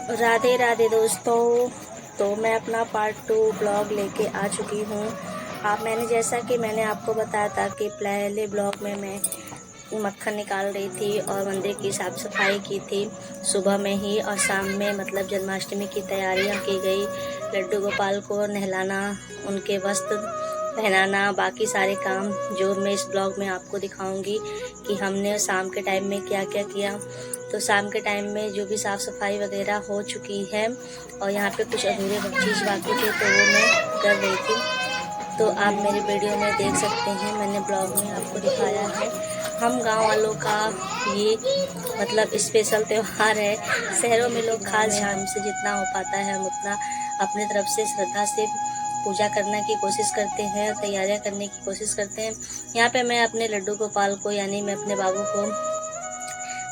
राधे राधे दोस्तों। तो मैं अपना पार्ट 2 ब्लॉग लेके आ चुकी हूँ। मैंने आपको बताया था कि पहले ब्लॉग में मैं मक्खन निकाल रही थी और मंदिर की साफ सफाई की थी सुबह में ही, और शाम में मतलब जन्माष्टमी की तैयारियां की गई। लड्डू गोपाल को नहलाना, उनके वस्त्र पहनाना, बाकी सारे काम जो मैं इस ब्लॉग में आपको दिखाऊंगी कि हमने शाम के टाइम में क्या क्या किया। तो शाम के टाइम में जो भी साफ़ सफाई वगैरह हो चुकी है और यहाँ पे कुछ अधूरे चीज़ बाकी थे तो वो मैं कर रही थी। तो आप मेरे वीडियो में देख सकते हैं, मैंने ब्लॉग में आपको दिखाया है। हम गांव वालों का ये मतलब स्पेशल त्यौहार है। शहरों में लोग खास झाम से जितना हो पाता है हम उतना अपने तरफ से श्रद्धा से पूजा करने की कोशिश करते हैं, तैयारियां करने की कोशिश करते हैं। यहाँ पे मैं अपने लड्डू गोपाल को यानी मैं अपने बाबू को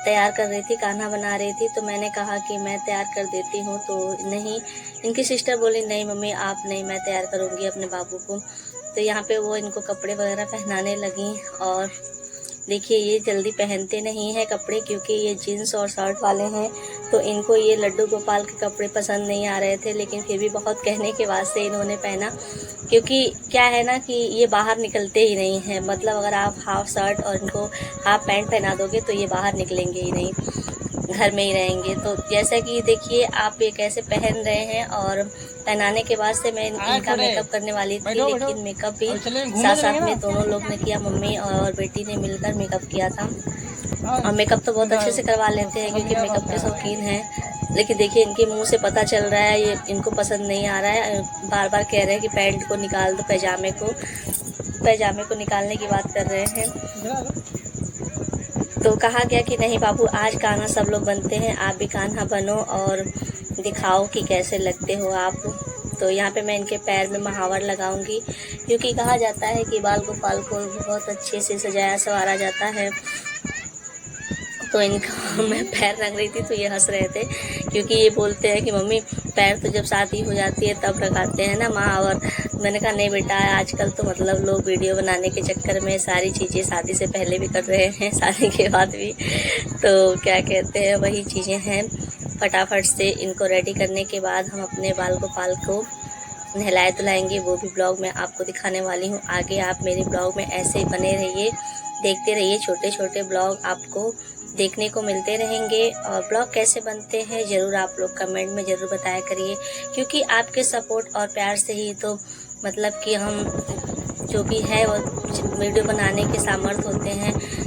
तैयार कर रही थी, कान्हा बना रही थी। तो मैंने कहा कि मैं तैयार कर देती हूँ, तो नहीं, इनकी सिस्टर बोली नहीं मम्मी आप नहीं, मैं तैयार करूँगी अपने बाबू को। तो यहाँ पे वो इनको कपड़े वगैरह पहनाने लगी। और देखिए ये जल्दी पहनते नहीं हैं कपड़े, क्योंकि ये जीन्स और शर्ट वाले हैं, तो इनको ये लड्डू गोपाल के कपड़े पसंद नहीं आ रहे थे। लेकिन फिर भी बहुत कहने के बाद से इन्होंने पहना, क्योंकि क्या है ना कि ये बाहर निकलते ही नहीं हैं। मतलब अगर आप हाफ शर्ट और इनको हाफ पैंट पहना दोगे तो ये बाहर निकलेंगे ही नहीं, घर में ही रहेंगे। तो जैसा कि देखिए आप ये कैसे पहन रहे हैं, और पहनाने के बाद से मैं इनका मेकअप करने वाली थी, लेकिन मेकअप भी साथ साथ में दोनों लोग ने किया, मम्मी और बेटी ने मिलकर मेकअप किया था। और मेकअप तो बहुत अच्छे से करवा लेते हैं क्योंकि मेकअप के शौकीन हैं। लेकिन देखिए इनके मुंह से पता चल रहा है ये इनको पसंद नहीं आ रहा है। बार बार कह रहे हैं कि पैंट को निकाल दो, पैजामे को निकालने की बात कर रहे हैं। तो कहा गया कि नहीं बाबू आज कान्हा सब लोग बनते हैं, आप भी कान्हा बनो और दिखाओ कि कैसे लगते हो आप। तो यहाँ पे मैं इनके पैर में महावर लगाऊंगी, क्योंकि कहा जाता है कि बाल गोपाल को बहुत अच्छे से सजाया संवारा जाता है। तो इनका मैं पैर रंग रही थी तो ये हंस रहे थे, क्योंकि ये बोलते हैं कि मम्मी पैर तो जब शादी हो जाती है तब लगाते हैं ना माँ। और मैंने कहा नहीं बेटा, आजकल तो मतलब लोग वीडियो बनाने के चक्कर में सारी चीज़ें शादी से पहले भी कर रहे हैं, शादी के बाद भी। तो क्या कहते हैं, वही चीज़ें हैं। फटाफट से इनको रेडी करने के बाद हम अपने बाल गोपाल को नहलाए धुलाएंगे, वो भी ब्लॉग में आपको दिखाने वाली हूँ। आगे आप मेरे ब्लॉग में ऐसे ही बने रहिए, देखते रहिए, छोटे छोटे ब्लॉग आपको देखने को मिलते रहेंगे। और ब्लॉग कैसे बनते हैं ज़रूर आप लोग कमेंट में ज़रूर बताया करिए, क्योंकि आपके सपोर्ट और प्यार से ही तो मतलब कि हम जो भी है वो वीडियो बनाने के सामर्थ्य होते हैं।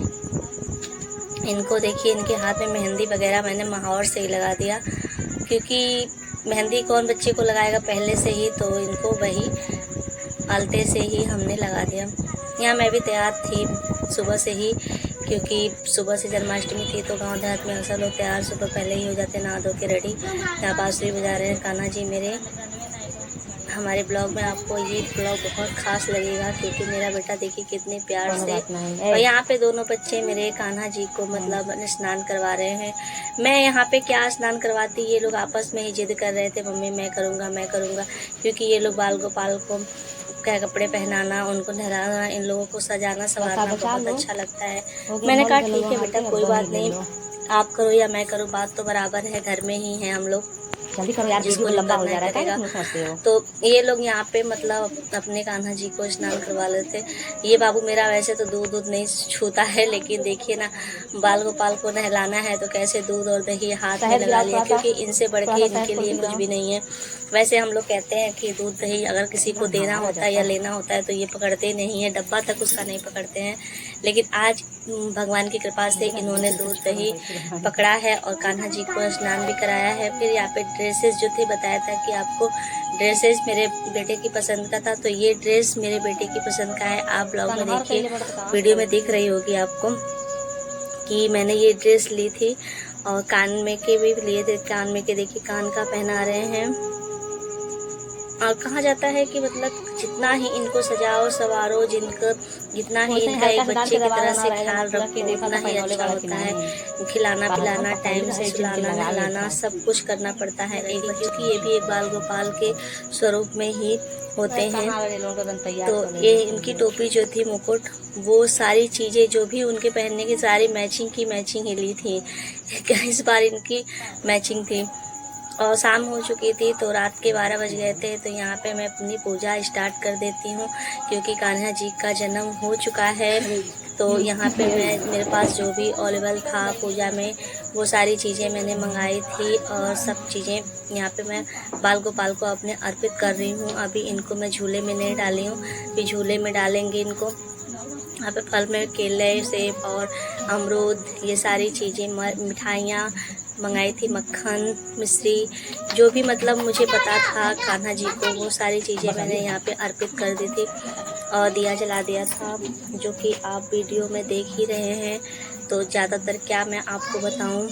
इनको देखिए इनके हाथ में मेहंदी वगैरह मैंने महावर से ही लगा दिया, क्योंकि मेहंदी कौन बच्चे को लगाएगा पहले से ही, तो इनको वही आलते से ही हमने लगा दिया। यहाँ मैं भी तैयार थी सुबह से ही, क्योंकि सुबह से जन्माष्टमी थी तो गांव देहात में अक्सर लोग तैयार सुबह पहले ही हो जाते, नहा धो के रेडी। यहाँ बांसुरी बजा रहे हैं कान्हा जी मेरे। हमारे ब्लॉग में आपको ये ब्लॉग बहुत खास लगेगा, क्योंकि मेरा बेटा देखिए कितने प्यार से, और यहाँ पे दोनों बच्चे मेरे कान्हा जी को मतलब स्नान करवा रहे हैं। मैं यहाँ पे क्या स्नान करवाती, ये लोग आपस में ही जिद कर रहे थे मम्मी मैं करूँगा मैं करूँगा, क्योंकि ये लोग बाल गोपाल को क्या कपड़े पहनाना, उनको नहलाना, इन लोगों को सजाना संवारना बहुत अच्छा लगता है। मैंने कहा ठीक है बेटा कोई बात नहीं, आप करो या मैं करूँ बात तो बराबर है, घर में ही हैं हम लोग, जल्दी करो यार, जिसको लंबा हो जा रहा है। तो ये लोग यहाँ पे मतलब अपने कान्हा जी को स्नान करवा लेते। ये बाबू मेरा वैसे तो दूध नहीं छूता है, लेकिन देखिए ना बाल गोपाल को नहलाना है तो कैसे दूध और दही हाथ में लगा लिया, क्योंकि इनसे बढ़ के इनके लिए कुछ भी नहीं है। वैसे हम लोग कहते हैं कि दूध दही अगर किसी को देना होता है या लेना होता है तो ये पकड़ते नहीं है, डब्बा तक उसका नहीं पकड़ते हैं। लेकिन आज भगवान की कृपा से इन्होंने दूध दही पकड़ा है और कान्हा जी को स्नान भी कराया है। फिर यहाँ पे ड्रेसेस जो थे, बताया था कि आपको ड्रेसेस मेरे बेटे की पसंद का था, तो ये ड्रेस मेरे बेटे की पसंद का है। आप ब्लॉग में देखिए, वीडियो में दिख रही होगी आपको कि मैंने ये ड्रेस ली थी। और कान में के भी लिए थे, कान में के देखिए कान का पहना रहे हैं। और कहा जाता है कि मतलब जितना ही इनको सजाओ सवारो, जितना ही इनका एक बच्चे की तरह से ख्याल रखो उतना ही अच्छा होता है। खिलाना पिलाना, टाइम से झुलाना नहलाना, सब कुछ करना पड़ता है, क्योंकि ये भी एक बाल गोपाल के स्वरूप में ही होते हैं। तो ये इनकी टोपी जो थी, मुकुट, वो सारी चीज़ें जो भी उनके पहनने की सारी मैचिंग ही ली थी। इस बार इनकी मैचिंग थी। और शाम हो चुकी थी, तो रात के 12 बज गए थे। तो यहाँ पे मैं अपनी पूजा स्टार्ट कर देती हूँ, क्योंकि कान्हा जी का जन्म हो चुका है। तो यहाँ पे मेरे पास जो भी अवेलेबल था पूजा में, वो सारी चीज़ें मैंने मंगाई थी, और सब चीज़ें यहाँ पे मैं बाल गोपाल को अपने अर्पित कर रही हूँ। अभी इनको मैं झूले में नहीं डाली हूँ, फिर झूले में डालेंगे इनको। यहाँ पे फल में केले, सेब और अमरूद, ये सारी चीज़ें, मिठाइयाँ मंगाई थी, मक्खन, मिश्री, जो भी मतलब मुझे पता था कान्हा जी को, वो सारी चीज़ें मैंने यहाँ पे अर्पित कर दी थी। और दिया जला दिया था, जो कि आप वीडियो में देख ही रहे हैं। तो ज़्यादातर क्या मैं आपको बताऊं,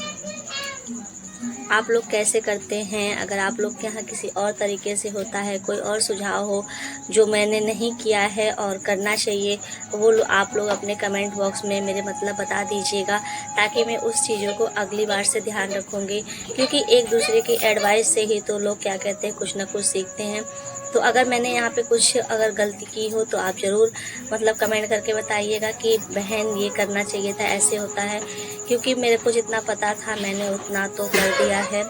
आप लोग कैसे करते हैं। अगर आप लोग के यहाँ किसी और तरीके से होता है, कोई और सुझाव हो जो मैंने नहीं किया है और करना चाहिए, वो आप लोग अपने कमेंट बॉक्स में मेरे मतलब बता दीजिएगा, ताकि मैं उस चीज़ों को अगली बार से ध्यान रखूँगी। क्योंकि एक दूसरे की एडवाइस से ही तो लोग क्या कहते हैं, कुछ ना कुछ सीखते हैं। तो अगर मैंने यहाँ पे कुछ अगर गलती की हो, तो आप ज़रूर मतलब कमेंट करके बताइएगा कि बहन ये करना चाहिए था, ऐसे होता है। क्योंकि मेरे को जितना पता था मैंने उतना तो कर दिया है।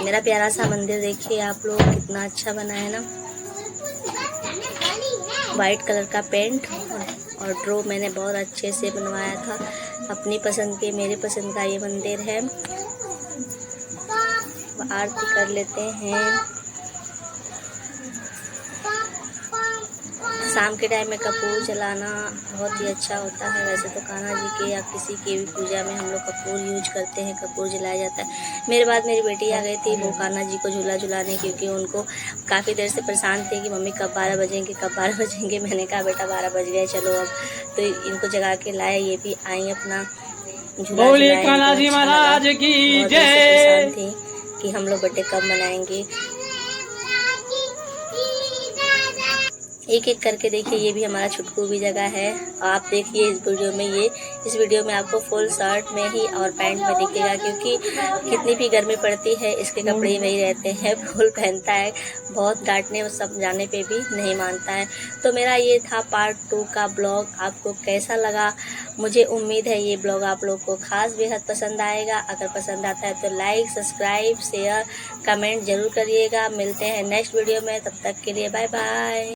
मेरा प्यारा सा मंदिर देखिए आप लोग, कितना अच्छा बना है ना। वाइट कलर का पेंट और ड्रॉ मैंने बहुत अच्छे से बनवाया था, अपनी पसंद के, मेरे पसंद का ये मंदिर है। आरती कर लेते हैं। शाम के टाइम में कपूर जलाना बहुत ही अच्छा होता है। वैसे तो कान्हा जी के या किसी की भी पूजा में हम लोग कपूर यूज करते हैं, कपूर जलाया जाता है। मेरे बाद मेरी बेटी आ गई थी, वो कान्हा जी को झूला झुलाने, क्योंकि उनको काफ़ी देर से परेशान थे कि मम्मी कब 12 बजेंगे, कब 12 बजेंगे। मैंने कहा बेटा 12 बज गए, चलो अब। तो इनको जगा के लाए, ये भी आई अपना झूला झुलाए। कान्हा जी महाराज की बहुत देर से परेशान जय। थी कि हम लोग बर्थडे कब मनाएंगे। एक एक करके देखिए, ये भी हमारा छुटकू भी जगह है। आप देखिए इस वीडियो में आपको फुल शर्ट में ही और पैंट में दिखेगा, क्योंकि कितनी भी गर्मी पड़ती है इसके कपड़े ही वही रहते हैं। फुल पहनता है, बहुत डांटने और समझाने पे भी नहीं मानता है। तो मेरा ये था पार्ट 2 का ब्लॉग। आपको कैसा लगा? मुझे उम्मीद है ये ब्लॉग आप लोग को खास बेहद पसंद आएगा। अगर पसंद आता है तो लाइक, सब्सक्राइब, शेयर, कमेंट जरूर करिएगा। मिलते हैं नेक्स्ट वीडियो में, तब तक के लिए बाय बाय।